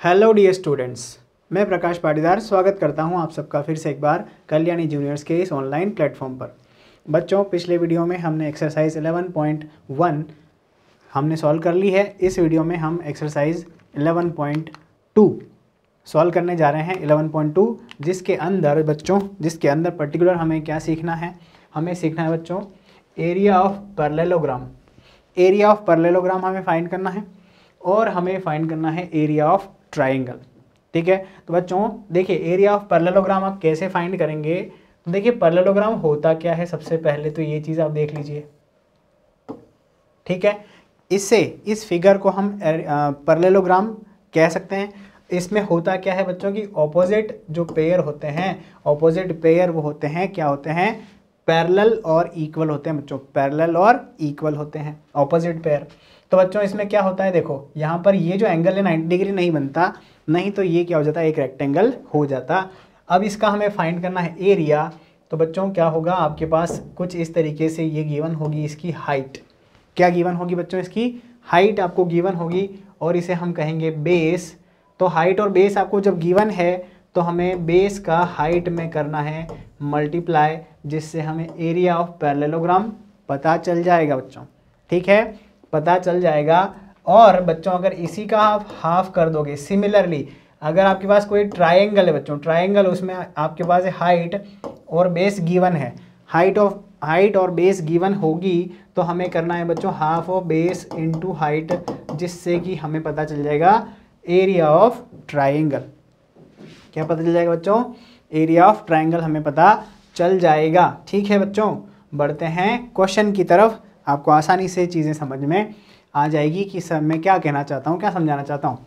Hello dear students, मैं प्रकाश पाटीदार स्वागत करता हूं आप सबका फिर से एक बार कल्याणी जूनियर्स के इस ऑनलाइन प्लेटफॉर्म पर। बच्चों, पिछले वीडियो में हमने एक्सरसाइज 11.1 हमने सॉल्व कर ली है। इस वीडियो में हम एक्सरसाइज 11.2 सॉल्व करने जा रहे हैं। 11.2 जिसके अंदर पर्टिकुलर हमें क्या सीखना है, हमें सीखना है बच्चों area of parallelogram. Area of parallelogram हमें फाइंड करना है और हमें फाइंड करना है एरिया ऑफ ट्राइंगल। ठीक है, तो बच्चों देखिए एरिया ऑफ पैरेललोग्राम आप कैसे फाइंड करेंगे। तो देखिए पैरेललोग्राम होता क्या है, सबसे पहले तो ये चीज़ आप देख लीजिए। ठीक है, इससे इस फिगर को हम पैरेललोग्राम कह सकते हैं। इसमें होता क्या है बच्चों की ऑपोजिट जो पेयर होते हैं, ऑपोजिट पेयर वो होते हैं, क्या होते हैं, पैरेलल और इक्वल होते हैं बच्चों। पैरेलल और इक्वल होते हैं ऑपोजिट पेयर। तो बच्चों इसमें क्या होता है, देखो यहाँ पर ये जो एंगल है 90 डिग्री नहीं बनता, नहीं तो ये क्या हो जाता है, एक रेक्टेंगल हो जाता। अब इसका हमें फाइंड करना है एरिया। तो बच्चों क्या होगा, आपके पास कुछ इस तरीके से ये गिवन होगी इसकी हाइट। क्या गिवन होगी बच्चों, इसकी हाइट आपको गिवन होगी और इसे हम कहेंगे बेस। तो हाइट और बेस आपको जब गिवन है तो हमें बेस का हाइट में करना है मल्टीप्लाई, जिससे हमें एरिया ऑफ पैरेललोग्राम पता चल जाएगा बच्चों। ठीक है, पता चल जाएगा। और बच्चों अगर इसी का आप हाफ कर दोगे, सिमिलरली अगर आपके पास कोई ट्रायंगल है बच्चों, ट्रायंगल उसमें आपके पास हाइट और बेस गिवन है, हाइट और बेस गिवन होगी तो हमें करना है बच्चों half of base into height, जिससे कि हमें पता चल जाएगा एरिया ऑफ ट्रायंगल। क्या पता चल जाएगा बच्चों, एरिया ऑफ ट्रायंगल हमें पता चल जाएगा। ठीक है बच्चों, बढ़ते हैं क्वेश्चन की तरफ। आपको आसानी से चीज़ें समझ में आ जाएगी कि सर मैं क्या कहना चाहता हूँ, क्या समझाना चाहता हूँ।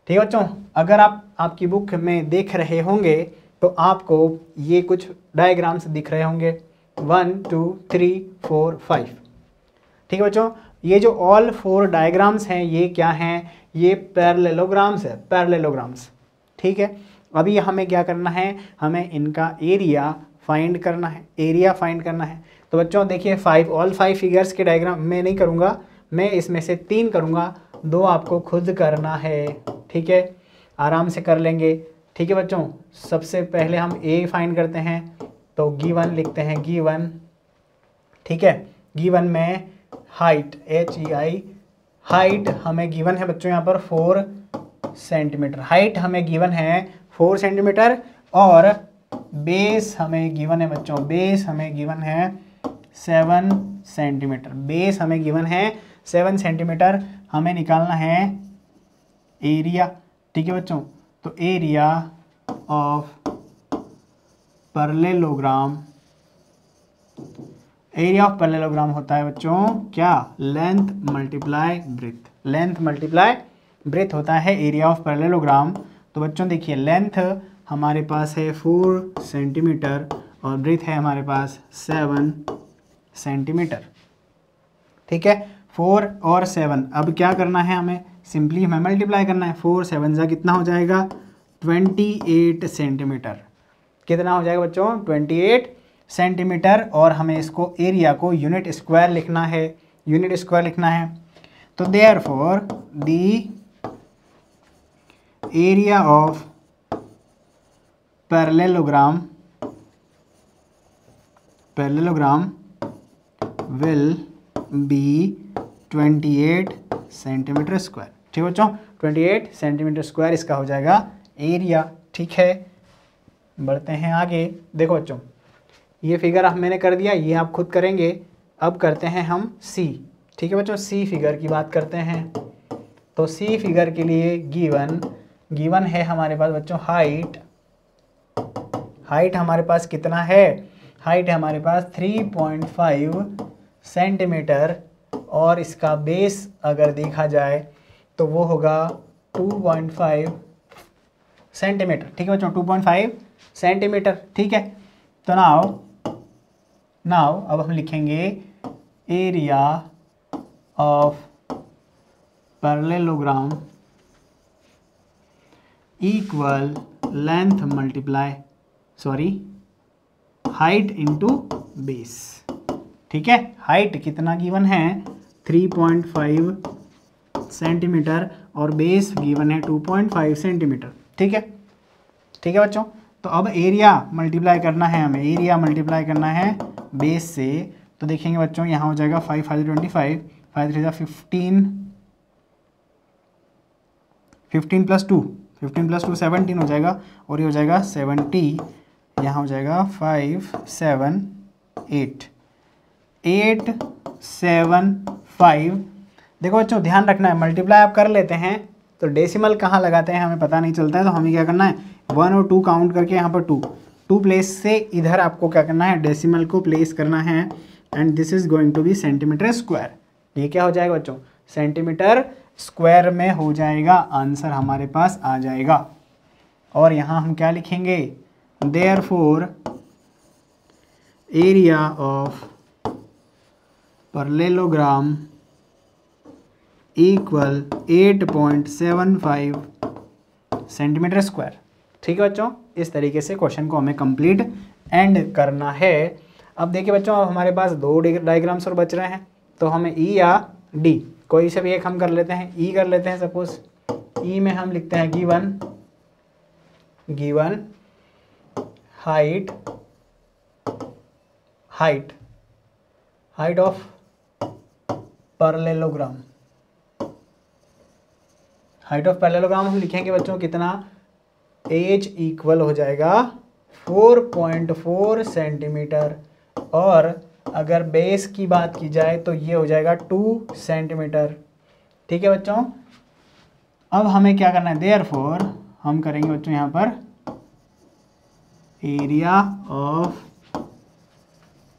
ठीक है बच्चों, अगर आप आपकी बुक में देख रहे होंगे तो आपको ये कुछ डायग्राम्स दिख रहे होंगे 1 2 3 4 5। ठीक है बच्चों, ये जो ऑल 4 डायग्राम्स हैं ये क्या हैं, ये पैरेललोग्राम्स है, पैरेललोग्राम्स। ठीक है, अभी हमें क्या करना है, हमें इनका एरिया फाइंड करना है, एरिया फाइंड करना है। तो बच्चों देखिए ऑल 5 फिगर्स के डायग्राम मैं नहीं करूँगा, मैं इसमें से 3 करूँगा, 2 आपको खुद करना है। ठीक है, आराम से कर लेंगे। ठीक है बच्चों, सबसे पहले हम ए फाइंड करते हैं, तो गिवन लिखते हैं गिवन। ठीक है, गिवन में हाइट HEI, हाइट हमें गिवन है बच्चों यहाँ पर 4 सेंटीमीटर, हाइट हमें गिवन है 4 सेंटीमीटर और बेस हमें गिवन है बच्चों, बेस हमें गिवन है 7 सेंटीमीटर, बेस हमें गिवन है 7 सेंटीमीटर। हमें निकालना है एरिया। ठीक है बच्चों, तो area of parallelogram, area of parallelogram होता है बच्चों क्या, length multiply breath, length multiply breath होता है एरिया ऑफ पैरेललोग्राम। तो बच्चों देखिए लेंथ हमारे पास है 4 सेंटीमीटर और ब्रेथ है हमारे पास 7 सेंटीमीटर। ठीक है, 4 और 7, अब क्या करना है, हमें सिंपली हमें मल्टीप्लाई करना है। 4 7 जा कितना हो जाएगा, 28 सेंटीमीटर। कितना हो जाएगा बच्चों, 28 सेंटीमीटर। और हमें इसको एरिया को यूनिट स्क्वायर लिखना है, यूनिट स्क्वायर लिखना है। तो therefore the area of parallelogram will be 28 centimetre square. ठीक है बच्चों, 28 सेंटीमीटर स्क्वायर इसका हो जाएगा एरिया। ठीक है, बढ़ते हैं आगे। देखो बच्चों ये फिगर आप मैंने कर दिया, ये आप खुद करेंगे। अब करते हैं हम सी। ठीक है बच्चों, सी फिगर की बात करते हैं। तो सी फिगर के लिए गिवन है हमारे पास बच्चों हाइट, हाइट हमारे पास कितना है, हाइट है हमारे पास 3.5 सेंटीमीटर और इसका बेस अगर देखा जाए तो वो होगा 2.5 सेंटीमीटर। ठीक है बच्चों, 2.5 सेंटीमीटर। ठीक है, तो नाउ अब हम लिखेंगे area of parallelogram equal length multiply height into base. ठीक है, हाइट कितना गिवन है 3.5 सेंटीमीटर और बेस गिवन है 2.5 सेंटीमीटर। ठीक है, ठीक है बच्चों। तो अब एरिया मल्टीप्लाई करना है हमें, एरिया मल्टीप्लाई करना है बेस से। तो देखेंगे बच्चों यहाँ हो जाएगा 5 5 25, 5 3 15, 15 + 2, 15 + 2 17 हो जाएगा, और ये हो जाएगा 70, यहाँ हो जाएगा 5 7 8 8 7 5। देखो बच्चों ध्यान रखना है, मल्टीप्लाई आप कर लेते हैं तो डेसिमल कहाँ लगाते हैं हमें पता नहीं चलता है। तो हमें क्या करना है, 1 और 2 काउंट करके यहाँ पर 2 प्लेस से इधर आपको क्या करना है, डेसिमल को प्लेस करना है। And this is going to be centimetre square. ये क्या हो जाएगा बच्चों, सेंटीमीटर स्क्वायर में हो जाएगा, आंसर हमारे पास आ जाएगा। और यहाँ हम क्या लिखेंगे, therefore area of parallelogram equal 8.75 centimetre square. ठीक है बच्चों, इस तरीके से क्वेश्चन को हमें कंप्लीट एंड करना है। अब देखिए बच्चों, अब हमारे पास 2 डायग्राम्स और बच रहे हैं, तो हमें ई या डी कोई से भी एक हम कर लेते हैं। ई कर लेते हैं, सपोज ई में हम लिखते हैं given height of parallelogram. Height of parallelogram हम लिखेंगे बच्चों कितना, एच इक्वल हो जाएगा 4.4 सेंटीमीटर, और अगर बेस की बात की जाए तो ये हो जाएगा 2 सेंटीमीटर। ठीक है बच्चों, अब हमें क्या करना है, देयरफॉर हम करेंगे बच्चों यहाँ पर एरिया ऑफ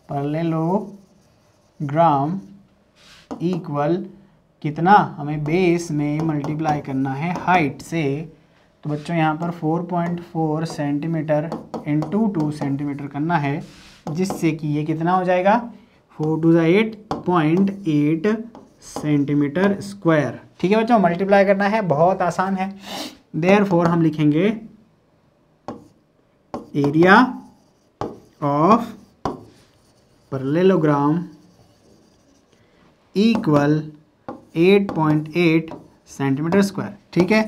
पैरेललोग्राम इक्वल कितना, हमें बेस में मल्टीप्लाई करना है हाइट से। तो बच्चों यहाँ पर 4.4 सेंटीमीटर इंटू 2 सेंटीमीटर करना है, जिससे कि ये कितना हो जाएगा, 4 2 8.8 सेंटीमीटर स्क्वायर। ठीक है बच्चों, मल्टीप्लाई करना है, बहुत आसान है। देयरफॉर हम लिखेंगे area of parallelogram equal 8.8 centimetre square. ठीक है,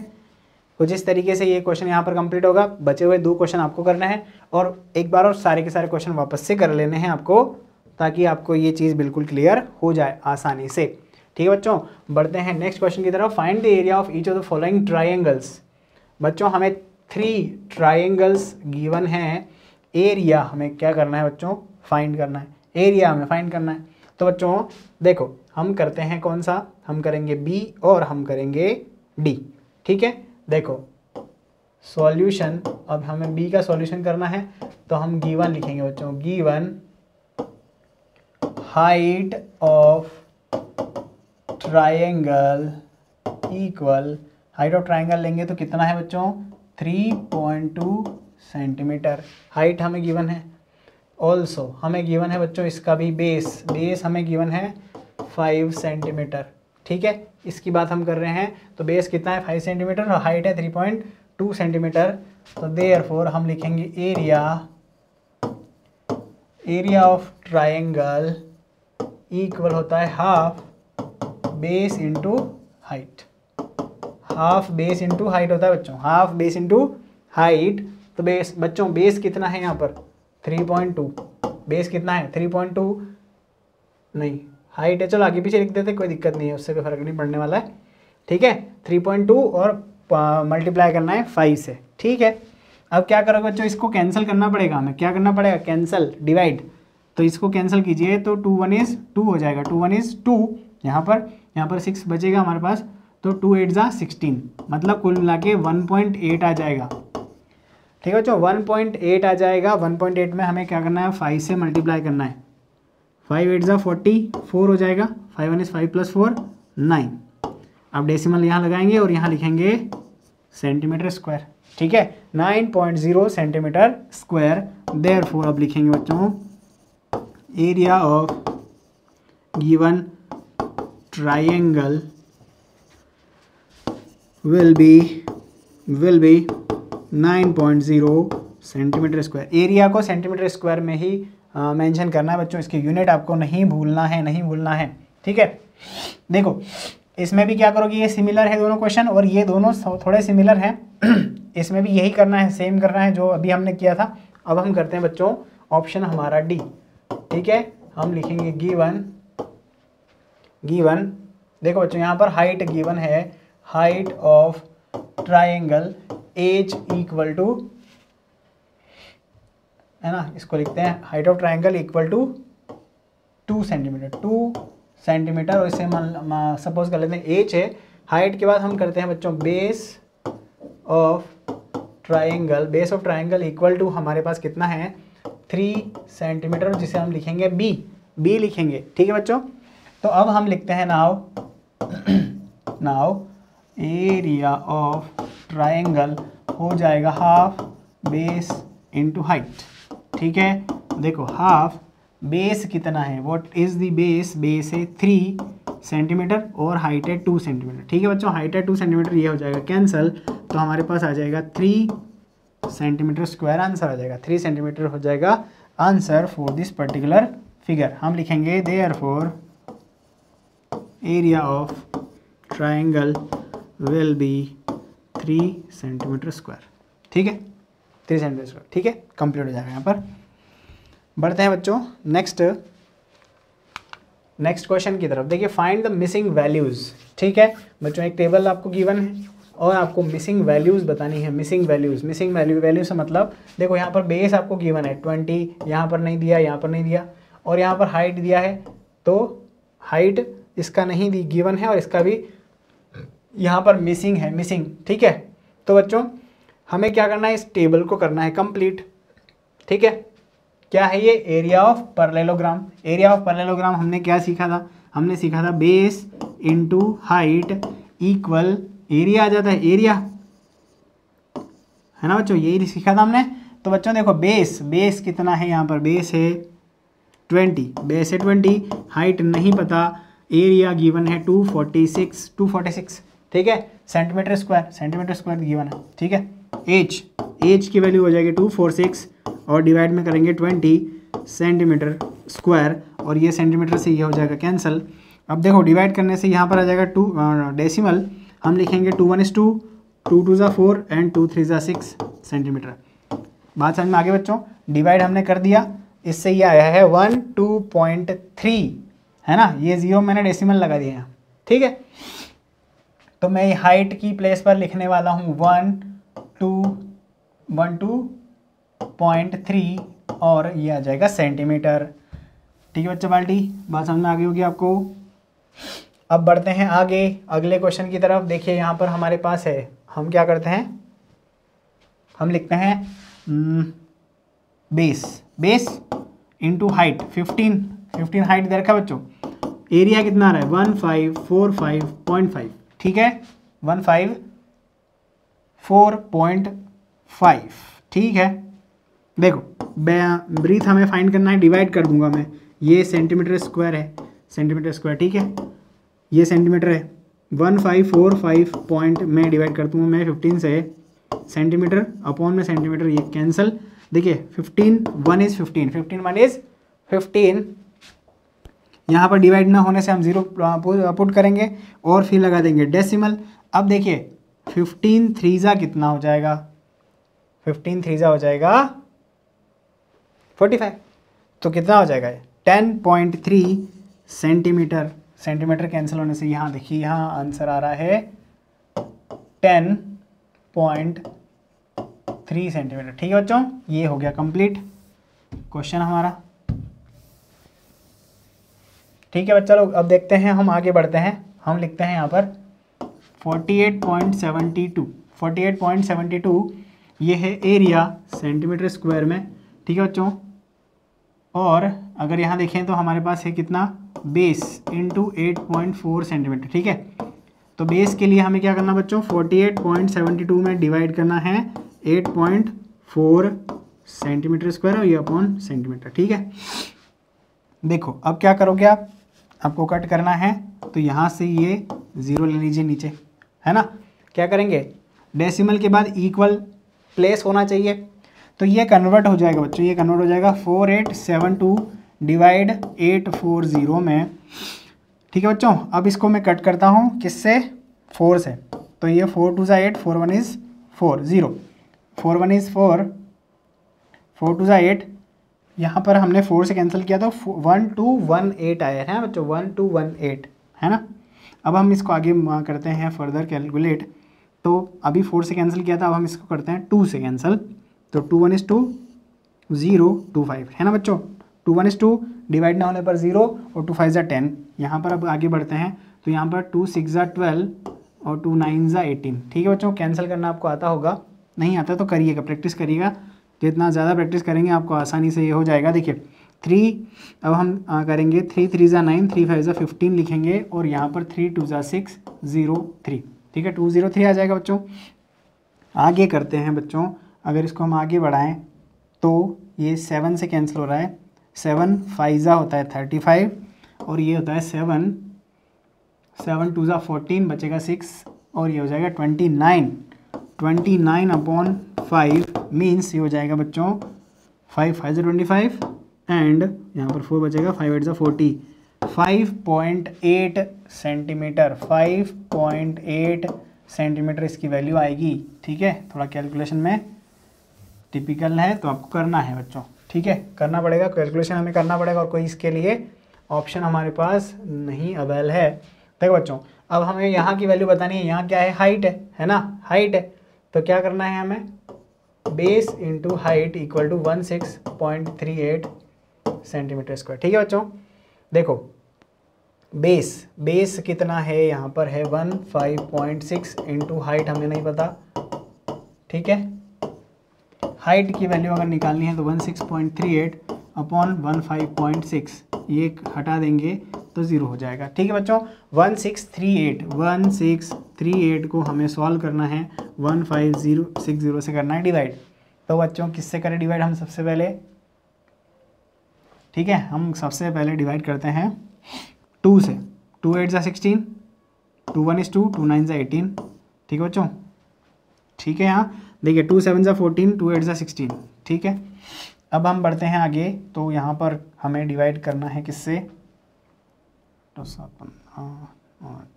कुछ इस तरीके से ये क्वेश्चन यहाँ पर कंप्लीट होगा। बचे हुए 2 क्वेश्चन आपको करने हैं, और एक बार और सारे के सारे क्वेश्चन वापस से कर लेने हैं आपको, ताकि आपको ये चीज़ बिल्कुल क्लियर हो जाए आसानी से। ठीक है बच्चों, बढ़ते हैं नेक्स्ट क्वेश्चन की तरफ। Find the area of each of the following triangles. बच्चों हमें 3 ट्राइंगल्स गिवन हैं, एरिया हमें क्या करना है बच्चों, फाइंड करना है, एरिया हमें फाइंड करना है। तो बच्चों देखो, हम करते हैं कौन सा, हम करेंगे बी और हम करेंगे डी। ठीक है, देखो सॉल्यूशन, अब हमें बी का सॉल्यूशन करना है, तो हम गिवन लिखेंगे बच्चों, given height of triangle equal, height of triangle लेंगे तो कितना है बच्चों, 3.2 सेंटीमीटर हाइट हमें गिवन है। ऑल्सो हमें गिवन है बच्चों इसका भी बेस हमें गिवन है 5 सेंटीमीटर। ठीक है, इसकी बात हम कर रहे हैं, तो बेस कितना है 5 सेंटीमीटर और हाइट है 3.2 सेंटीमीटर। तो देयरफॉर हम लिखेंगे एरिया ऑफ ट्रायंगल इक्वल होता है half base into height. Half base into height होता है बच्चों, हाफ बेस इंटू हाइट। तो बेस बच्चों, बेस कितना है यहाँ पर 3.2, बेस कितना है 3.2 नहीं, हाइट है, चलो आगे पीछे लिख देते, कोई दिक्कत नहीं है, उससे कोई फर्क नहीं पड़ने वाला है। ठीक है, 3.2 और मल्टीप्लाई करना है 5 से। ठीक है, अब क्या करोगे बच्चों, इसको कैंसिल करना पड़ेगा, हमें क्या करना पड़ेगा, कैंसिल, डिवाइड। तो इसको कैंसिल कीजिए तो 2 1 is 2 हो जाएगा, 2 1 is 2, यहाँ पर 6 बचेगा हमारे पास, तो 2 8 जा 16, मतलब कुल मिला के 1.8 आ जाएगा। ठीक है बच्चों, 1.8 आ जाएगा। 1.8 में हमें क्या करना है, 5 से मल्टीप्लाई करना है, 5 8 जा 44 हो जाएगा, 5 1 is 5 + 4 9। अब डेसिमल यहाँ लगाएंगे और यहाँ लिखेंगे सेंटीमीटर स्क्वायर। ठीक है, 9.0 सेंटीमीटर स्क्वायर। देयरफॉर अब लिखेंगे बच्चों area of given triangle will be 9.0 centimetre square. Area को सेंटीमीटर स्क्वायर में ही मेंशन करना है बच्चों, इसकी यूनिट आपको नहीं भूलना है। ठीक है, देखो इसमें भी क्या करोगे, ये सिमिलर है दोनों क्वेश्चन और ये दोनों थोड़े सिमिलर हैं। इसमें भी यही करना है, सेम करना है जो अभी हमने किया था। अब हम करते हैं बच्चों ऑप्शन हमारा डी, ठीक है। हम लिखेंगे गिवन देखो बच्चों यहाँ पर हाइट गिवन है, height of triangle as equal to, है ना, इसको लिखते हैं height of triangle equal to 2 centimetre और इसे सपोज कर लेते हैं एज है। हाइट के बाद हम करते हैं बच्चों base of triangle equal to हमारे पास कितना है 3 सेंटीमीटर, जिसे हम लिखेंगे बी लिखेंगे, ठीक है बच्चों। तो अब हम लिखते हैं नाउ एरिया ऑफ ट्राइंगल हो जाएगा हाफ बेस इनटू हाइट, ठीक है। देखो हाफ बेस कितना है, व्हाट इज द बेस है 3 सेंटीमीटर और हाइट है 2 सेंटीमीटर, ठीक है बच्चों। हाइट है 2 सेंटीमीटर, ये हो जाएगा कैंसल, तो हमारे पास आ जाएगा 3 सेंटीमीटर स्क्वायर आंसर आ जाएगा। 3 सेंटीमीटर हो जाएगा answer for this particular figure. हम लिखेंगे therefore area of triangle will be 3 centimetre square, ठीक है, 3 सेंटीमीटर स्क्वायर, ठीक है, कंप्लीट हो जाएगा। यहाँ पर बढ़ते हैं बच्चों नेक्स्ट क्वेश्चन की तरफ। देखिए फाइंड द मिसिंग वैल्यूज़, ठीक है बच्चों। एक टेबल आपको गिवन है और आपको मिसिंग वैल्यूज़ बतानी है। मिसिंग वैल्यू से मतलब देखो यहाँ पर बेस आपको गिवन है 20, यहाँ पर नहीं दिया, यहाँ पर नहीं दिया, और यहाँ पर हाइट दिया है, तो हाइट इसका नहीं दी गिवन है और इसका भी यहाँ पर मिसिंग, ठीक है। तो बच्चों हमें क्या करना है, इस टेबल को करना है कंप्लीट, ठीक है। क्या है ये, area of parallelogram. Area of parallelogram हमने क्या सीखा था, हमने सीखा था base into height equal area आ जाता है, एरिया है ना बच्चों, यही सीखा था हमने। तो बच्चों देखो बेस कितना है, यहाँ पर बेस है 20, हाइट नहीं पता, एरिया गिवन है 246, ठीक है, सेंटीमीटर स्क्वायर गिवन है, ठीक है। एच की वैल्यू हो जाएगी 246 और डिवाइड में करेंगे 20 सेंटीमीटर स्क्वायर और ये सेंटीमीटर से ये हो जाएगा कैंसिल। अब देखो डिवाइड करने से यहाँ पर आ जाएगा 2 डेसिमल, हम लिखेंगे 2 1 is 2, 2 2 is 4 and 2 3 is 6 centimetre. बात समझ में आ गई बच्चों। डिवाइड हमने कर दिया, इससे ये आया है 12.3, है ना, ये 0 मैंने डेसिमल लगा दिया यहाँ, ठीक है। तो मैं हाइट की प्लेस पर लिखने वाला हूँ 12.3 और ये आ जाएगा सेंटीमीटर, ठीक है बच्चों। बाल्टी बात समझ में आ गई होगी आपको। अब बढ़ते हैं आगे अगले क्वेश्चन की तरफ। देखिए यहाँ पर हमारे पास है, हम क्या करते हैं, हम लिखते हैं बेस इंटू हाइट 15 हाइट दे रखा है बच्चों। एरिया कितना आ रहा है 1545.5, ठीक है, 154.5, ठीक है। देखो ब्रीथ हमें फाइंड करना है, डिवाइड कर दूंगा मैं, ये सेंटीमीटर स्क्वायर है, ठीक है, ये सेंटीमीटर है 1545 पॉइंट में डिवाइड कर दूंगा मैं 15 से, सेंटीमीटर अपॉन में सेंटीमीटर, ये कैंसिल। देखिए 15 1 is 15, 15 1 is 15, यहाँ पर डिवाइड ना होने से हम 0 पुट करेंगे और फिर लगा देंगे डेसिमल। अब देखिए 15 3 कितना हो जाएगा, 15 3 हो जाएगा 45, तो कितना हो जाएगा 10.3 सेंटीमीटर कैंसिल होने से यहाँ देखिए यहाँ आंसर आ रहा है 10.3 सेंटीमीटर, ठीक है बच्चों। ये हो गया कंप्लीट क्वेश्चन हमारा, ठीक है बच्चा लोग। अब देखते हैं, हम आगे बढ़ते हैं, हम लिखते हैं यहाँ पर 48.72 ये है एरिया सेंटीमीटर स्क्वायर में, ठीक है बच्चों। और अगर यहाँ देखें तो हमारे पास है कितना, बेस इंटू 8.4 सेंटीमीटर, ठीक है। तो बेस के लिए हमें क्या करना बच्चों, 48.72 में डिवाइड करना है 8.4 सेंटीमीटर स्क्वायर और ये अपॉन सेंटीमीटर, ठीक है। देखो अब क्या करोगे आप, आपको कट करना है तो यहाँ से ये 0 ले लीजिए नीचे, है ना। क्या करेंगे, डेसिमल के बाद इक्वल प्लेस होना चाहिए, तो ये कन्वर्ट हो जाएगा बच्चों, ये कन्वर्ट हो जाएगा 4872 डिवाइड 840 में ठीक है बच्चों, अब इसको मैं कट करता हूँ किससे, 4 से। तो ये 4 2 8, 4 1 इज़ 4, 0, 4 1 इज़ 4, 4 2 8, यहाँ पर हमने 4 से कैंसिल किया तो 1 2 1 8 आया है बच्चों, 1 2 1 8 है ना। अब हम इसको आगे करते हैं फर्दर कैलकुलेट। तो अभी 4 से कैंसिल किया था, अब हम इसको करते हैं 2 से कैंसिल। तो 2 1 इज़ 2, 0 2 5 है ना बच्चों। 2 1 इज़ 2, डिवाइड ना होने पर 0 और 2 5 10। यहाँ पर अब आगे बढ़ते हैं तो यहाँ पर 2 6 12 और 2 9 18। ठीक है बच्चों, कैंसिल करना आपको आता होगा, नहीं आता तो करिएगा, प्रैक्टिस करिएगा, जितना ज़्यादा प्रैक्टिस करेंगे आपको आसानी से ये हो जाएगा। देखिए 3, अब हम करेंगे 3 3 9, 3 5 15 लिखेंगे और यहाँ पर 3 2 6 0 3। ठीक है, 2 0 3 आ जाएगा बच्चों। आगे करते हैं बच्चों, अगर इसको हम आगे बढ़ाएं तो ये 7 से कैंसिल हो रहा है, 7 5 होता है 35 और ये होता है 7 7 2 14, बचेगा 6 और ये हो जाएगा 29। 29 अपॉन 5 मीन्स ये हो जाएगा बच्चों 5 5 25 एंड यहाँ पर 4 बचेगा, 5 8 40, 5.8 सेंटीमीटर, 5.8 सेंटीमीटर इसकी वैल्यू आएगी। ठीक है, थोड़ा कैलकुलेशन में टिपिकल है तो आपको करना है बच्चों। ठीक है, करना पड़ेगा, कैलकुलेशन हमें करना पड़ेगा और कोई इसके लिए ऑप्शन हमारे पास नहीं अवेल है। देखो बच्चों, अब हमें यहाँ की वैल्यू बतानी है, यहाँ क्या है, हाइट है ना, हाइट है। तो क्या करना है हमें, base into height equal to 16.38 centimetre square. ठीक है बच्चों, देखो बेस कितना है, यहाँ पर है 15.6 इंटू हाइट हमें नहीं पता। ठीक है, हाइट की वैल्यू अगर निकालनी है तो 16.38 अपॉन 15.6, ये हटा देंगे तो 0 हो जाएगा। ठीक है बच्चों, 1638 को हमें सॉल्व करना है, 15060 से करना है डिवाइड। तो बच्चों किससे करें डिवाइड हम सबसे पहले, ठीक है, हम सबसे पहले डिवाइड करते हैं 2 से। 2 8 16, 2 1 2, 2 9 18। ठीक है बच्चों, ठीक है, यहाँ देखिए 2 7 14, 2 8 16। ठीक है, अब हम बढ़ते हैं आगे, तो यहाँ पर हमें डिवाइड करना है किससे, तो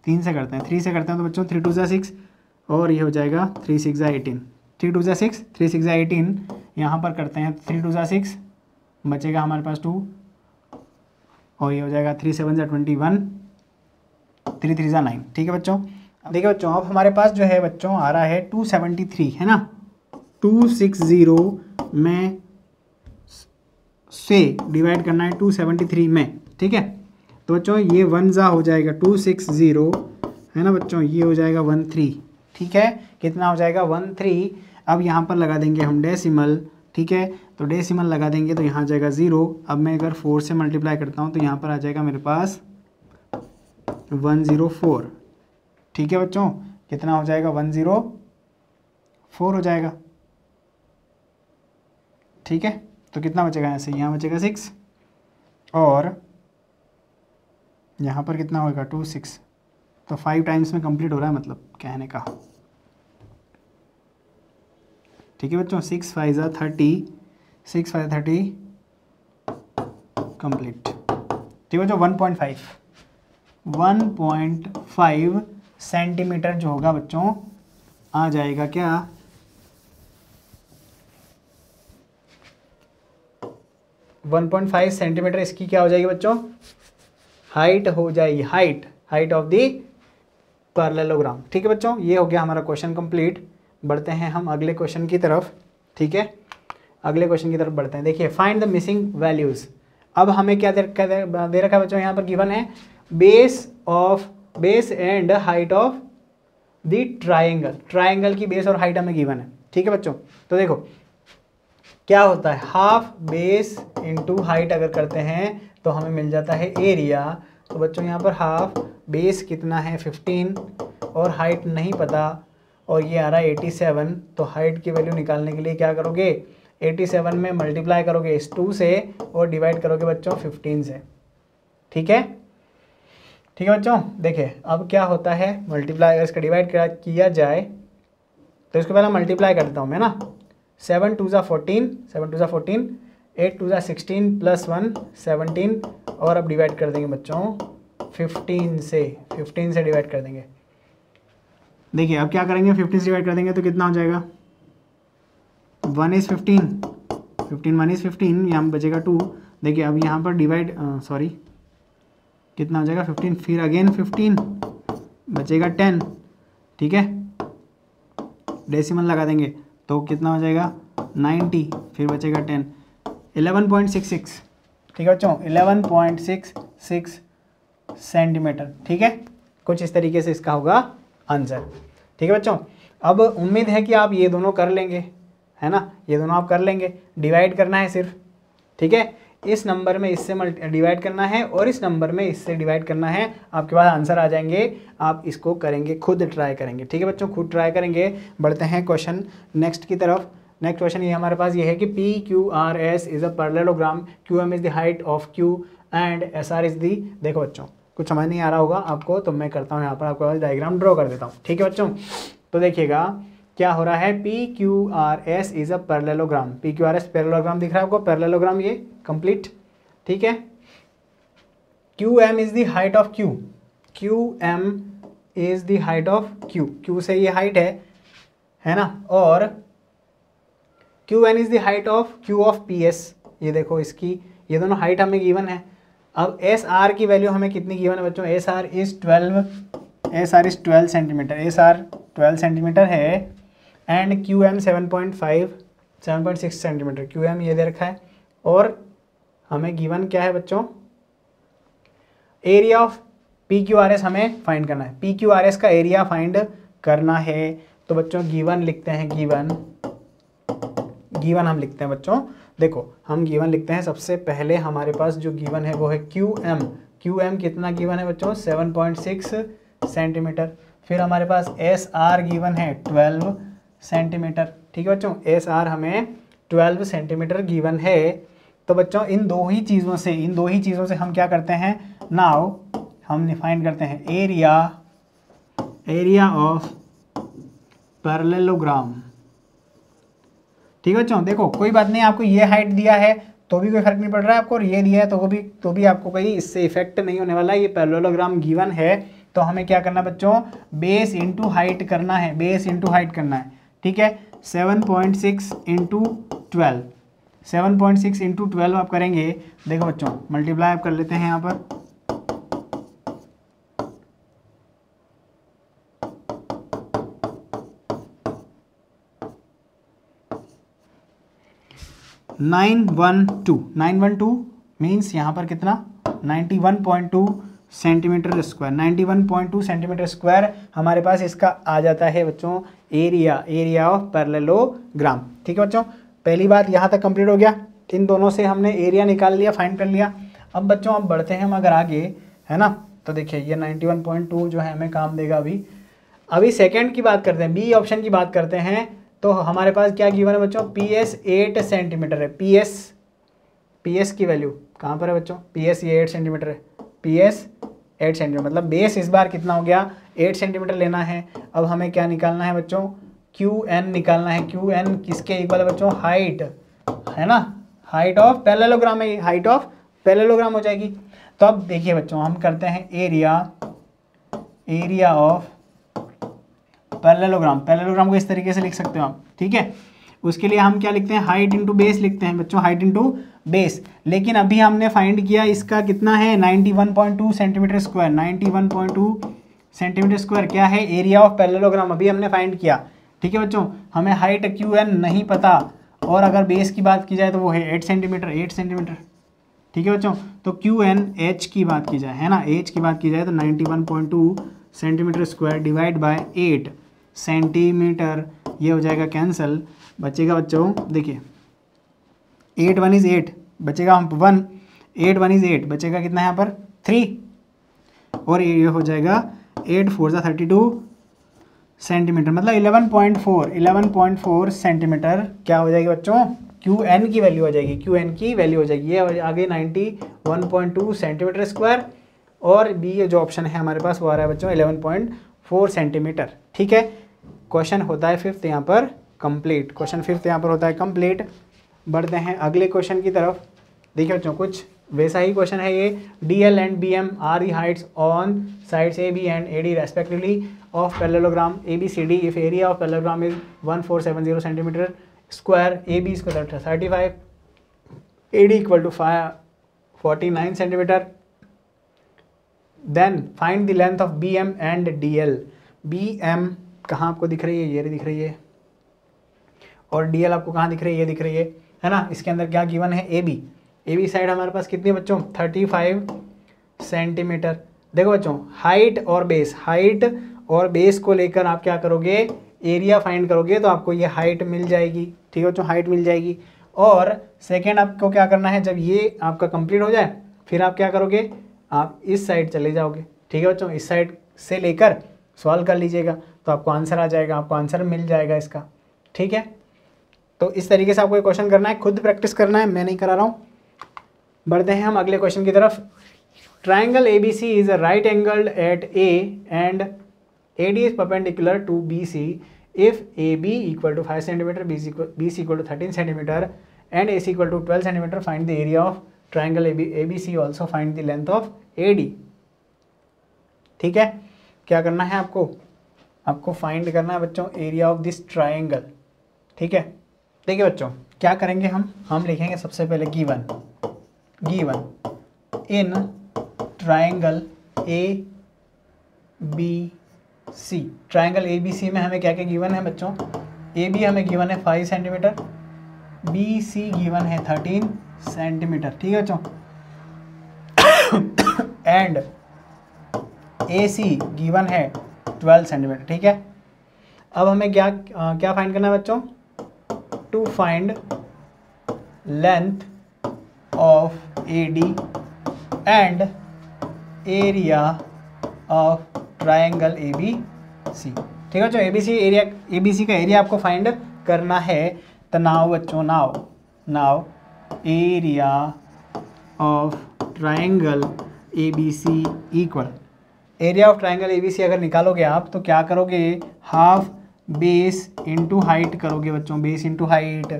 3 से करते हैं, 3 से करते हैं। तो बच्चों 3 2 6 और ये हो जाएगा 3 6 18, 3 2 6, 3 6 18। यहाँ पर करते हैं 3 2 6, बचेगा हमारे पास 2 और ये हो जाएगा 3 7 21, 3 3 9। ठीक है बच्चों, देखिए बच्चों अब हमारे पास जो है बच्चों आ रहा है 273 है ना, 260 में से डिवाइड करना है 273 में। ठीक है, तो बच्चों ये 1 हो जाएगा 260 है ना बच्चों, ये हो जाएगा 13। ठीक है, कितना हो जाएगा 13। अब यहाँ पर लगा देंगे हम डेसिमल। ठीक है, तो डेसिमल लगा देंगे तो यहाँ आ जाएगा 0। अब मैं अगर 4 से मल्टीप्लाई करता हूँ तो यहाँ पर आ जाएगा मेरे पास 104। ठीक है बच्चों, कितना हो जाएगा 104 हो जाएगा। ठीक है, तो कितना बचेगा यहाँ से, यहाँ बचेगा 6 और यहाँ पर कितना होगा 2 6, तो 5 टाइम्स में कंप्लीट हो रहा है, मतलब कहने का। ठीक है बच्चों, 6 5 30, 6 5 30 कंप्लीट। ठीक है बच्चों, 1.5 सेंटीमीटर जो होगा बच्चों आ जाएगा क्या, 1.5 सेंटीमीटर इसकी क्या हो जाएगी बच्चों, हाइट हो जाएगी, हाइट ऑफ दी पैरेललोग्राम। ठीक है बच्चों, ये हो गया हमारा क्वेश्चन कंप्लीट। बढ़ते हैं हम अगले क्वेश्चन की तरफ। ठीक है, अगले क्वेश्चन की तरफ बढ़ते हैं। देखिए फाइंड द मिसिंग वैल्यूज। अब हमें क्या दे रखा है बच्चों, यहाँ पर गिवन है base and height of the triangle की बेस और हाइट हमें गिवन है। ठीक है बच्चों, तो देखो क्या होता है, हाफ बेस इंटू हाइट अगर करते हैं तो हमें मिल जाता है एरिया। तो बच्चों यहाँ पर हाफ बेस कितना है 15 और हाइट नहीं पता और ये आ रहा है 87। तो हाइट की वैल्यू निकालने के लिए क्या करोगे, 87 में मल्टीप्लाई करोगे इस 2 से और डिवाइड करोगे बच्चों 15 से। ठीक है, ठीक है बच्चों, देखिए अब क्या होता है, मल्टीप्लाई अगर इसका डिवाइड किया जाए तो इसको पहले मल्टीप्लाई करता हूँ मैं ना, 7 2 14, 7 2 14, 8 2 16 प्लस 1 17 और अब डिवाइड कर देंगे बच्चों 15 से डिवाइड कर देंगे। देखिए अब क्या करेंगे, 15 से डिवाइड कर देंगे तो कितना हो जाएगा, 1 is 15, 1 is 15, यहाँ बचेगा 2। देखिए अब यहाँ पर डिवाइड कितना हो जाएगा 15, फिर अगेन 15, बचेगा 10, ठीक है, डेसिमल लगा देंगे तो कितना हो जाएगा 90, फिर बचेगा 10, 11.66, ठीक है बच्चों, 11.66 सेंटीमीटर, ठीक है। कुछ इस तरीके से इसका होगा आंसर, ठीक है बच्चों। अब उम्मीद है कि आप ये दोनों कर लेंगे, है ना, ये दोनों आप कर लेंगे। डिवाइड करना है सिर्फ, ठीक है, इस नंबर में इससे डिवाइड करना है और इस नंबर में इससे डिवाइड करना है, आपके पास आंसर आ जाएंगे। आप इसको करेंगे, खुद ट्राई करेंगे, ठीक है बच्चों, खुद ट्राई करेंगे। बढ़ते हैं क्वेश्चन नेक्स्ट की तरफ। नेक्स्ट क्वेश्चन ये हमारे पास ये है कि PQRS is a parallelogram, QM is the height of Q and SR is the. देखो बच्चों कुछ समझ नहीं आ रहा होगा आपको, तो मैं करता हूँ यहाँ पर आपके पास डायग्राम ड्रॉ कर देता हूँ, ठीक है बच्चों। तो देखिएगा क्या हो रहा है, PQRS is a parallelogram, PQRS parallelogram दिख रहा है आपको, पैरेललोग्राम ये कंप्लीट, ठीक है। QM is the height of Q, QM is the height of Q, Q से ये हाइट है ना, और QN is the height of Q of PS। ये देखो इसकी, ये दोनों हाइट हमें गिवन है। अब SR की वैल्यू हमें कितनी गिवन है बच्चों, SR is 12 centimetre, SR 12 centimetre है एंड QM 7.6 सेंटीमीटर, QM ये दे रखा है। और हमें गिवन क्या है बच्चों, एरिया ऑफ PQRS हमें फाइंड करना है, PQRS का एरिया फाइंड करना है। तो बच्चों गिवन लिखते हैं, गिवन हम लिखते हैं बच्चों, देखो हम गिवन लिखते हैं। सबसे पहले हमारे पास जो गिवन है वो है QM कितना गिवन है बच्चों, 7.6 सेंटीमीटर। फिर हमारे पास SR गिवन है 12 सेंटीमीटर, ठीक है बच्चों, SR हमें 12 सेंटीमीटर गिवन है। तो बच्चों इन दो ही चीज़ों से हम क्या करते हैं, नाउ हम डिफाइन करते हैं एरिया ऑफ पैरेललोग्राम, ठीक है बच्चों। देखो कोई बात नहीं, आपको ये हाइट दिया है तो भी कोई फर्क नहीं पड़ रहा है आपको, और ये दिया है तो भी आपको कोई इससे इफेक्ट नहीं होने वाला है। ये पैरेललोग्राम गिवन है तो हमें क्या करना बच्चों, बेस इंटू हाइट करना है, ठीक है। 7.6 इंटू 12 आप करेंगे। देखो बच्चों मल्टीप्लाई आप कर लेते हैं यहाँ पर, नाइन वन टू मीन्स यहाँ पर कितना 91.2 सेंटीमीटर स्क्वायर, 91.2 सेंटीमीटर स्क्वायर हमारे पास इसका आ जाता है बच्चों एरिया ऑफ पैरेललोग्राम, ठीक है बच्चों। पहली बात यहाँ तक कंप्लीट हो गया, इन दोनों से हमने एरिया निकाल लिया, फाइंड कर लिया। अब बच्चों अब बढ़ते हैं हम अगर आगे, है ना, तो देखिए ये 91.2 जो है हमें काम देगा। अभी सेकंड की बात करते हैं, बी ऑप्शन की बात करते हैं। तो हमारे पास क्या गिवन है बच्चों, PS 8 सेंटीमीटर है, PS की वैल्यू कहाँ पर है बच्चों, PS ये 8 सेंटीमीटर है, PS 8 सेंटीमीटर, मतलब बेस इस बार कितना हो गया 8 सेंटीमीटर लेना है। अब हमें क्या निकालना है बच्चों, QN निकालना है। QN किसके इक्वल है बच्चों, हाइट, है ना, हाइट ऑफ पैरेललोग्राम है, हाइट ऑफ पैरेललोग्राम हो जाएगी। तो अब देखिए बच्चों हम करते हैं एरिया ऑफ पैरेललोग्राम को इस तरीके से लिख सकते हो आप, ठीक है। उसके लिए हम क्या लिखते हैं, हाइट इंटू बेस लिखते हैं बच्चों, हाइट इंटू बेस। लेकिन अभी हमने फाइंड किया इसका कितना है 91.2 सेंटीमीटर स्क्वायर, 91.2 सेंटीमीटर स्क्वायर क्या है, एरिया ऑफ पैरेललोग्राम अभी हमने फाइंड किया, ठीक है बच्चों। हमें हाइट QN नहीं पता, और अगर बेस की बात की जाए तो वो है 8 सेंटीमीटर, ठीक है बच्चों। तो QN H की बात की जाए, है ना, H की बात की जाए तो 91.2 centimetre square divide by 8 centimetre, ये हो जाएगा कैंसिल, बचेगा बच्चों देखिए 8 1 is 8, बचेगा 1, 8 1 is 8, बचेगा कितना यहाँ पर 3, और ये हो जाएगा 8 4 जा 32 सेंटीमीटर, मतलब 11.4 सेंटीमीटर क्या हो जाएगी बच्चों, QN की वैल्यू हो जाएगी, ये आगे 91.2 सेंटीमीटर स्क्वायर, और बी जो ऑप्शन है हमारे पास वो आ रहा है बच्चों 11.4 सेंटीमीटर, ठीक है। क्वेश्चन होता है फिफ्थ यहाँ पर कंप्लीट, बढ़ते हैं अगले क्वेश्चन की तरफ। देखिए बच्चों कुछ वैसा ही क्वेश्चन है ये। DL and BM are the heights on sides AB and AD respectively of parallelogram ABCD if area of parallelogram is 1470 centimetre square, AB equal to 35, AD equal to 49 centimetre. Then find the length of BM and DL। BM कहाँ आपको दिख रही है, ये दिख रही है, और DL आपको कहाँ दिख रही है, ये दिख रही है ना। इसके अंदर क्या गिवन है, AB साइड हमारे पास कितनी है बच्चों, 35 सेंटीमीटर। देखो बच्चों, हाइट और बेस को लेकर आप क्या करोगे, एरिया फाइंड करोगे, तो आपको ये हाइट मिल जाएगी। ठीक है बच्चों, हाइट मिल जाएगी। और सेकेंड आपको क्या करना है, जब ये आपका कंप्लीट हो जाए फिर आप क्या करोगे, आप इस साइड चले जाओगे। ठीक है बच्चों, इस साइड से लेकर सॉल्व कर लीजिएगा तो आपको आंसर आ जाएगा, आपको आंसर मिल जाएगा इसका। ठीक है, तो इस तरीके से आपको ये क्वेश्चन करना है, खुद प्रैक्टिस करना है, मैं नहीं करा रहा हूँ। बढ़ते हैं हम अगले क्वेश्चन की तरफ। Triangle ABC is a right angled at A and AD is perpendicular to BC if AB equal to 5 centimetre, BC equal to 13 centimetre and AC equal to 12 centimetre, find the area of triangle ABC, also find the length of AD। ठीक है, क्या करना है आपको find करना है बच्चों area of this triangle. ठीक है, देखिए बच्चों क्या करेंगे, हम लिखेंगे सबसे पहले given in triangle ABC। Triangle ABC में हमें क्या क्या गिवन है बच्चों, AB हमें गिवन है 5 सेंटीमीटर, BC गिवन है 13 सेंटीमीटर। ठीक है बच्चों, एंड AC गिवन है 12 सेंटीमीटर। ठीक है, अब हमें क्या फाइंड करना है बच्चों, to find length of AD and area of triangle ABC। ठीक है बच्चों, ABC का एरिया आपको फाइंड करना है। तो नाउ बच्चों, now area of triangle ABC equal, area of triangle ABC अगर निकालोगे आप तो क्या करोगे, हाफ बेस इंटू हाइट करोगे बच्चों, बेस इंटू हाइट।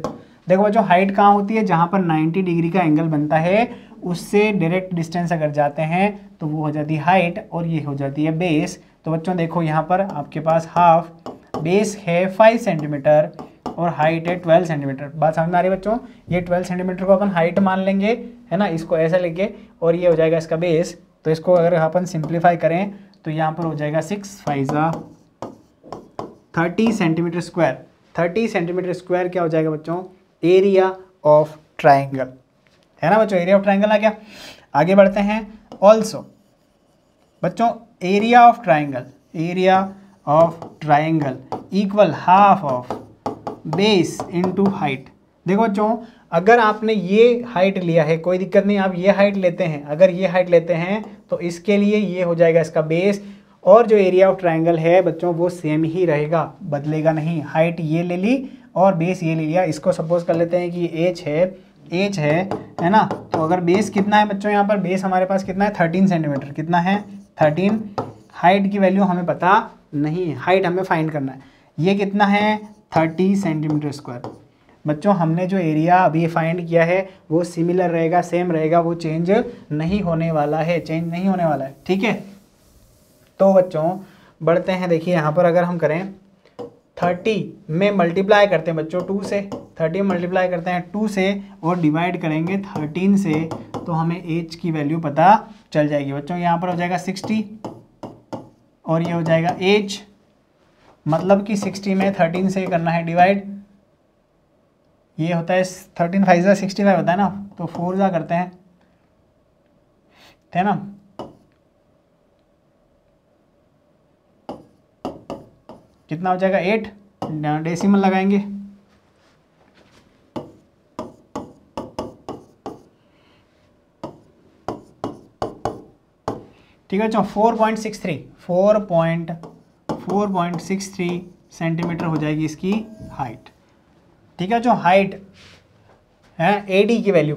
देखो बच्चों, हाइट कहाँ होती है, जहाँ पर 90 डिग्री का एंगल बनता है उससे डायरेक्ट डिस्टेंस अगर जाते हैं तो वो हो जाती है हाइट और ये हो जाती है बेस। तो बच्चों देखो यहाँ पर आपके पास हाफ बेस है 5 सेंटीमीटर और हाइट है 12 सेंटीमीटर। बात समझ में आ रही है बच्चों, ये 12 सेंटीमीटर को अपन हाइट मान लेंगे, है ना, इसको ऐसा लेके, और ये हो जाएगा इसका बेस। तो इसको अगर अपन सिंप्लीफाई करें तो यहाँ पर हो जाएगा 6 5 30 सेंटीमीटर स्क्वायर। 30 सेंटीमीटर स्क्वायर क्या हो जाएगा बच्चों, एरिया ऑफ ट्राइंगल, है ना बच्चों, एरिया ऑफ ट्राइंगल आ गया। आगे बढ़ते हैं। ऑल्सो बच्चों area of triangle equal half of base into height. देखो बच्चों, अगर आपने ये हाइट लिया है कोई दिक्कत नहीं, आप ये हाइट लेते हैं, अगर ये हाइट लेते हैं तो इसके लिए ये हो जाएगा इसका बेस, और जो एरिया ऑफ ट्राइंगल है बच्चों वो सेम ही रहेगा, बदलेगा नहीं। हाइट ये ले ली और बेस ये ले लिया। इसको सपोज कर लेते हैं कि एच है ना। तो अगर बेस कितना है बच्चों, यहाँ पर बेस हमारे पास कितना है 13 सेंटीमीटर, कितना है 13। हाइट की वैल्यू हमें पता नहीं है, हाइट हमें फाइंड करना है। ये कितना है 30 सेंटीमीटर स्क्वायर। बच्चों हमने जो एरिया अभी फाइंड किया है वो सिमिलर रहेगा, सेम रहेगा, वो चेंज नहीं होने वाला है, ठीक है। तो बच्चों बढ़ते हैं, देखिए यहाँ पर अगर हम करें 30 में मल्टीप्लाई करते हैं बच्चों 2 से, 30 मल्टीप्लाई करते हैं 2 से और डिवाइड करेंगे 13 से, तो हमें एच की वैल्यू पता चल जाएगी बच्चों। यहाँ पर हो जाएगा 60 और ये हो जाएगा एच, मतलब कि 60 में 13 से करना है डिवाइड, ये होता है 13 5 65 होता है ना, तो 4 जा करते हैं, है ना। कितना हो जाएगा 8, डेसिमल लगाएंगे, ठीक है बच्चों। 4.63 सेंटीमीटर हो जाएगी इसकी हाइट, ठीक है बच्चों। हाइट है एडी की वैल्यू,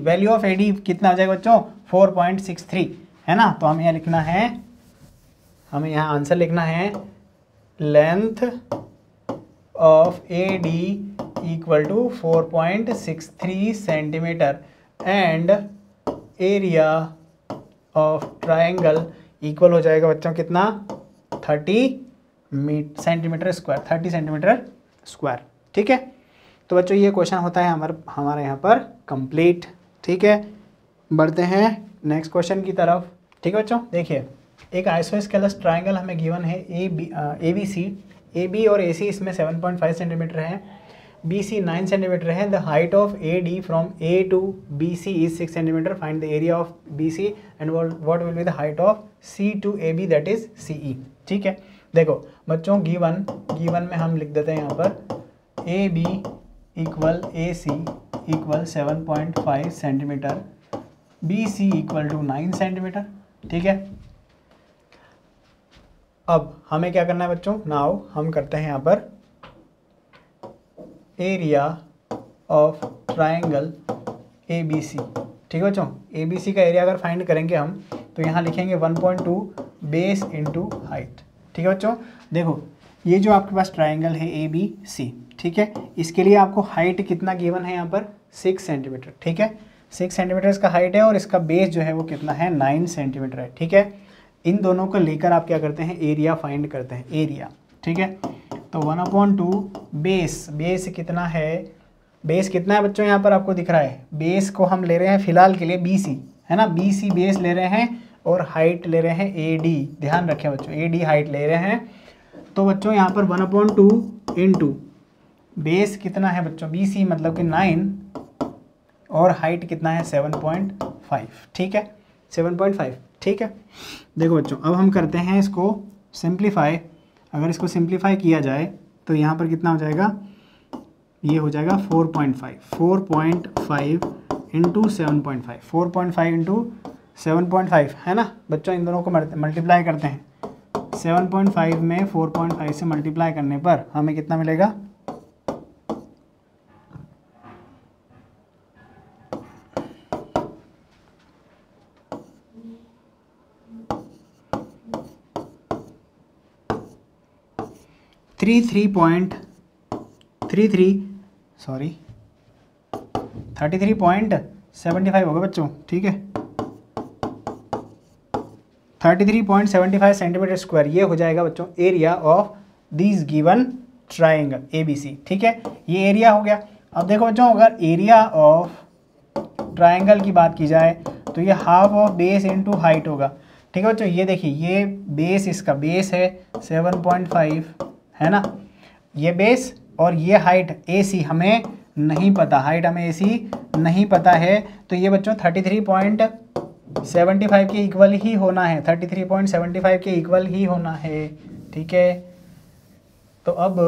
वैल्यू ऑफ एडी कितना हो जाएगा बच्चों 4.63, है ना। तो हमें यहाँ लिखना है, हमें यहाँ आंसर लिखना है length of AD equal to 4.63 centimetre and area of triangle equal हो जाएगा बच्चों कितना, 30 सेंटीमीटर स्क्वायर, 30 सेंटीमीटर स्क्वायर। ठीक है, तो बच्चों ये क्वेश्चन होता है हमारे यहाँ पर कंप्लीट। ठीक है, बढ़ते हैं नेक्स्ट क्वेश्चन की तरफ। ठीक है बच्चों, देखिए एक आइसोस्केलस ट्रायंगल हमें गिवन है ए बी सी, ए बी और ए सी इसमें 7.5 सेंटीमीटर है, बी सी 9 सेंटीमीटर है। The height of A D from A to B C is 6 centimetre. Find the area of B C and what will be the height of C to A B, that is C E. ठीक है, देखो बच्चों given में हम लिख देते हैं यहाँ पर A B equal A C equal 7.5 centimetre, B C equal to 9 centimetre. ठीक है, अब हमें क्या करना है बच्चों, नाउ हम करते हैं यहाँ पर area of triangle A B C. ठीक है बच्चों, ए बी सी का एरिया अगर फाइंड करेंगे हम तो यहाँ लिखेंगे 1.2 बेस इंटू हाइट। ठीक है बच्चों, देखो ये जो आपके पास ट्रायंगल है ए बी सी, ठीक है, इसके लिए आपको हाइट कितना गिवन है यहाँ पर 6 सेंटीमीटर। ठीक है, 6 सेंटीमीटर इसका हाइट है और इसका बेस जो है वो कितना है 9 सेंटीमीटर है। ठीक है, इन दोनों को लेकर आप क्या करते हैं, एरिया फाइंड करते हैं, एरिया। ठीक है, तो 1/2 बेस कितना है, बेस कितना है बच्चों यहाँ पर आपको दिख रहा है, बेस को हम ले रहे हैं फिलहाल के लिए बी सी, है ना, बी सी बेस ले रहे हैं और हाइट ले रहे हैं ए डी। ध्यान रखें बच्चों, ए डी हाइट ले रहे हैं। तो बच्चों यहाँ पर 1/2 इंटू बेस कितना है बच्चों, बी सी मतलब कि 9 और हाइट कितना है 7.5। ठीक है, 7.5। ठीक है, देखो बच्चों अब हम करते हैं इसको सिंप्लीफाई। अगर इसको सिंप्लीफाई किया जाए तो यहाँ पर कितना हो जाएगा, ये हो जाएगा 4.5 इंटू 7.5, 4.5 इंटू 7.5, है ना बच्चों। इन दोनों को मल्टीप्लाई करते हैं, 7.5 में 4.5 से मल्टीप्लाई करने पर हमें कितना मिलेगा, सॉरी 33.75 होगा बच्चों। ठीक है, 33.75 सेंटीमीटर स्क्वायर, ये हो जाएगा बच्चों area of this given triangle A B C. ठीक है, ये एरिया हो गया। अब देखो बच्चों अगर एरिया ऑफ ट्रायंगल की बात की जाए तो ये half of base into height होगा। ठीक है बच्चों, ये देखिए ये बेस, इसका बेस है 7.5, है ना, ये बेस और ये हाइट ए सी हमें नहीं पता, हाइट हमें ए सी नहीं पता है। तो ये बच्चों 33.75 के इक्वल ही होना है, 33.75 के इक्वल ही होना है। ठीक है, तो अब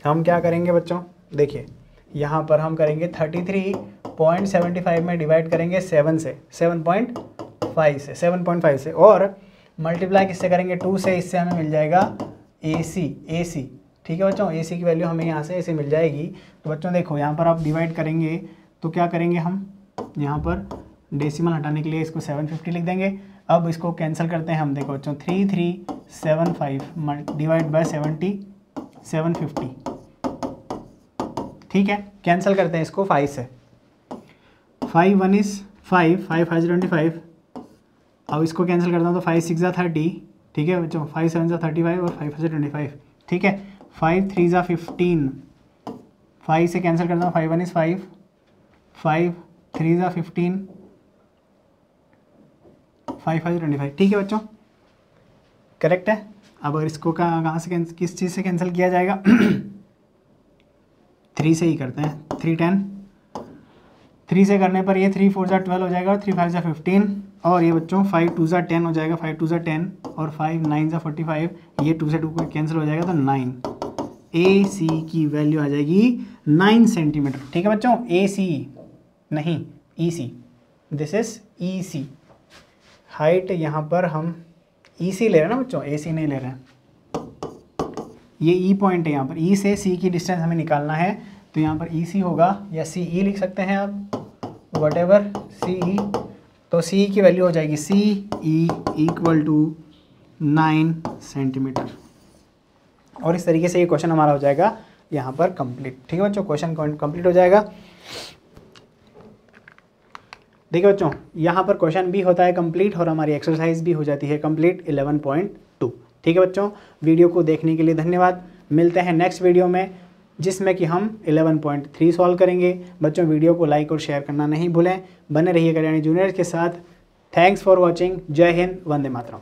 हम क्या करेंगे बच्चों, देखिए यहाँ पर हम करेंगे 33.75 में डिवाइड करेंगे 7.5 से और मल्टीप्लाई किससे करेंगे, 2 से। इससे हमें मिल जाएगा ए सी। ठीक है बच्चों, ए सी की वैल्यू हमें यहाँ से ऐसे मिल जाएगी। तो बच्चों देखो यहाँ पर आप डिवाइड करेंगे तो क्या करेंगे, हम यहाँ पर डेसिमल हटाने के लिए इसको 750 लिख देंगे। अब इसको कैंसिल करते हैं हम, देखो बच्चों 3375 डिवाइड बाय 750। ठीक है, कैंसिल करते हैं इसको 5 से, 5 1 is 5, 5 5 25। अब इसको कैंसिल करता हूँ तो 5 6 30। ठीक है बच्चों, 5 7 35 और 5 5 25। ठीक है, 5 3 15, 5 से कैंसिल करता हूँ, 5 1 is 5, 5 3 15, 5 5 25। ठीक है बच्चों, करेक्ट है। अब अगर इसको कहाँ से किस चीज़ से कैंसिल किया जाएगा 3 से ही करते हैं, 3 10, 3 से करने पर ये 3 4 12 हो जाएगा और 3 5 15 और ये बच्चों 5 2 10 हो जाएगा, 5 2 10 और 5 9 45, ये 2 से 2 कैंसिल हो जाएगा तो 9। ए सी की वैल्यू आ जाएगी 9 सेंटीमीटर। ठीक है बच्चों, ए सी नहीं E C, this is E C. Height यहाँ पर हम ई सी ले रहे हैं ना बच्चों, ए सी नहीं ले रहे हैं। ये ई पॉइंट है, यहाँ पर ई से सी की डिस्टेंस हमें निकालना है तो यहाँ पर ई सी होगा या सी ई लिख सकते हैं आप, वट एवर सी ई। तो सी की वैल्यू हो जाएगी सी ई इक्वल टू 9 सेंटीमीटर। और इस तरीके से ये क्वेश्चन हमारा हो जाएगा यहाँ पर कंप्लीट। ठीक है बच्चों, क्वेश्चन कंप्लीट हो जाएगा। देखिए बच्चों, यहाँ पर क्वेश्चन भी होता है कंप्लीट और हमारी एक्सरसाइज भी हो जाती है कंप्लीट 11.2। ठीक है बच्चों, वीडियो को देखने के लिए धन्यवाद। मिलते हैं नेक्स्ट वीडियो में जिसमें कि हम 11.3 सॉल्व करेंगे। बच्चों वीडियो को लाइक और शेयर करना नहीं भूलें। बने रहिए कल्याणी जूनियर्स के साथ। Thanks for watching. जय हिंद, वंदे मातरम।